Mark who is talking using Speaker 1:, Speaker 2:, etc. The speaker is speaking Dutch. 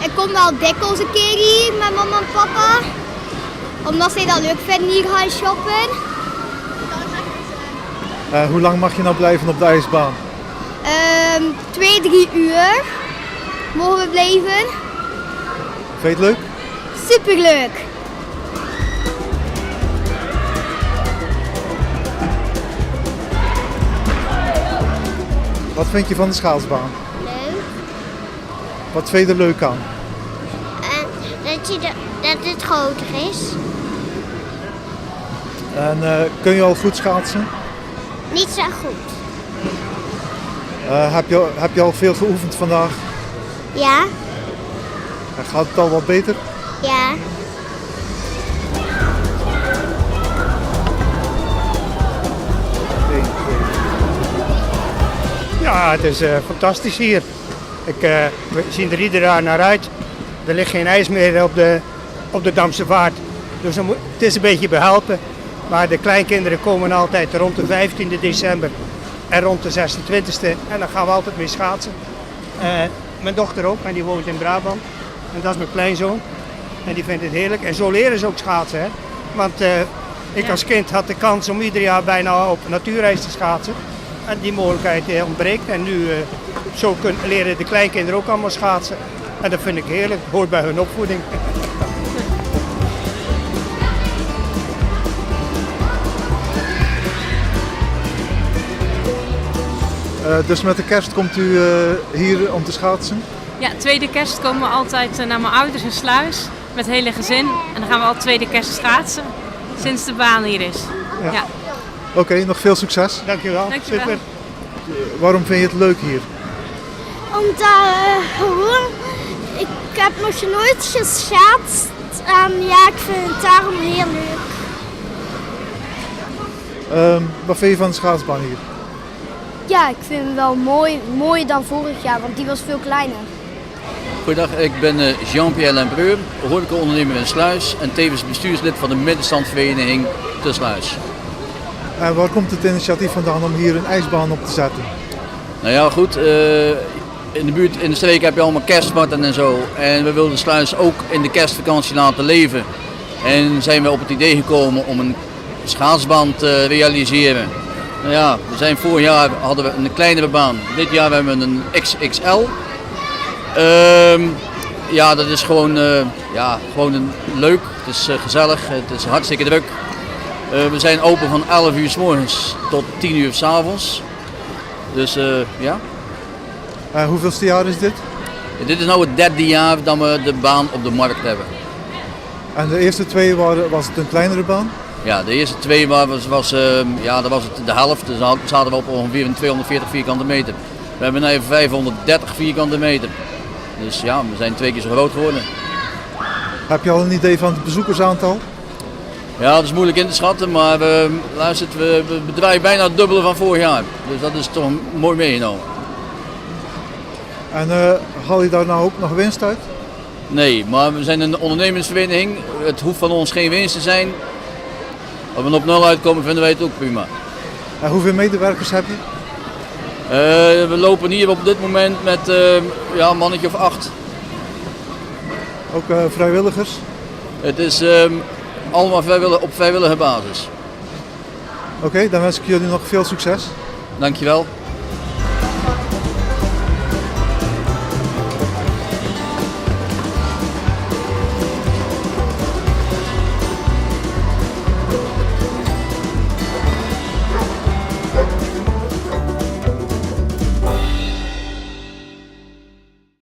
Speaker 1: ik kom wel dikwijls een keer hier met mama en papa. Omdat zij dat leuk vinden hier gaan shoppen.
Speaker 2: Hoe lang mag je nou blijven op de ijsbaan?
Speaker 1: 2-3 uur mogen we blijven.
Speaker 2: Vind je het leuk?
Speaker 1: Superleuk.
Speaker 2: Wat vind je van de schaatsbaan?
Speaker 3: Leuk.
Speaker 2: Wat vind je er leuk aan?
Speaker 3: Dat het groter is.
Speaker 2: En kun je al goed schaatsen?
Speaker 3: Niet zo goed.
Speaker 2: Heb je al veel geoefend vandaag?
Speaker 3: Ja?
Speaker 2: Gaat het al wat beter?
Speaker 3: Ja.
Speaker 4: Ja, het is fantastisch hier. We zien er ieder jaar naar uit. Er ligt geen ijs meer op de Damse Vaart. Dus het is een beetje behelpen. Maar de kleinkinderen komen altijd rond de 15e december en rond de 26e. En dan gaan we altijd mee schaatsen. Mijn dochter ook, en die woont in Brabant. En dat is mijn kleinzoon. En die vindt het heerlijk. En zo leren ze ook schaatsen. Hè? Want ik als kind had de kans om ieder jaar bijna op natuurreis te schaatsen. En die mogelijkheid ontbreekt. En nu zo leren de kleinkinderen ook allemaal schaatsen. En dat vind ik heerlijk. Hoort bij hun opvoeding.
Speaker 2: Dus met de kerst komt u hier om te schaatsen?
Speaker 5: Ja, tweede kerst komen we altijd naar mijn ouders in Sluis met het hele gezin. En dan gaan we al tweede kerst schaatsen sinds de baan hier is. Ja.
Speaker 2: Oké, nog veel succes.
Speaker 4: Dankjewel.
Speaker 5: Dankjewel.
Speaker 4: Super.
Speaker 2: Waarom vind je het leuk hier?
Speaker 1: Omdat ik heb nog nooit geschaatst. En ja, ik vind het daarom heel leuk.
Speaker 2: Wat vind je van de schaatsbaan hier?
Speaker 1: Ja, ik vind het wel mooier dan vorig jaar, want die was veel kleiner.
Speaker 6: Goedendag, ik ben Jean-Pierre Lembreur, horecaondernemer in Sluis en tevens bestuurslid van de middenstandvereniging te Sluis.
Speaker 2: En waar komt het initiatief vandaan om hier een ijsbaan op te zetten?
Speaker 6: Nou ja, goed, in de buurt, in de streek heb je allemaal kerstmarkten en zo. En we wilden Sluis ook in de kerstvakantie laten leven. En zijn we op het idee gekomen om een schaatsbaan te realiseren. Nou ja, vorig jaar hadden we een kleinere baan. Dit jaar hebben we een XXL. Ja, dat is gewoon, gewoon leuk. Het is gezellig, het is hartstikke druk. We zijn open van 11 uur 's morgens tot 10 uur 's avonds. Dus ja.
Speaker 2: Hoeveelste jaar is dit?
Speaker 6: Dit is nou het derde jaar dat we de baan op de markt hebben.
Speaker 2: En de eerste twee was het een kleinere baan?
Speaker 6: Ja, de eerste twee dat was het de helft. Dus dan zaten we op ongeveer 240 vierkante meter. We hebben nu 530 vierkante meter. Dus ja, we zijn 2 keer zo groot geworden.
Speaker 2: Heb je al een idee van het bezoekersaantal?
Speaker 6: Ja, dat is moeilijk in te schatten, maar we bedrijven bijna het dubbele van vorig jaar. Dus dat is toch mooi meegenomen.
Speaker 2: En haal je daar nou ook nog winst uit?
Speaker 6: Nee, maar we zijn een ondernemersvereniging. Het hoeft van ons geen winst te zijn. Als we op nul uitkomen, vinden wij het ook prima.
Speaker 2: En hoeveel medewerkers heb je?
Speaker 6: We lopen hier op dit moment met een mannetje of 8.
Speaker 2: Ook vrijwilligers?
Speaker 6: Het is allemaal op vrijwillige basis.
Speaker 2: Oké, dan wens ik jullie nog veel succes.
Speaker 6: Dankjewel.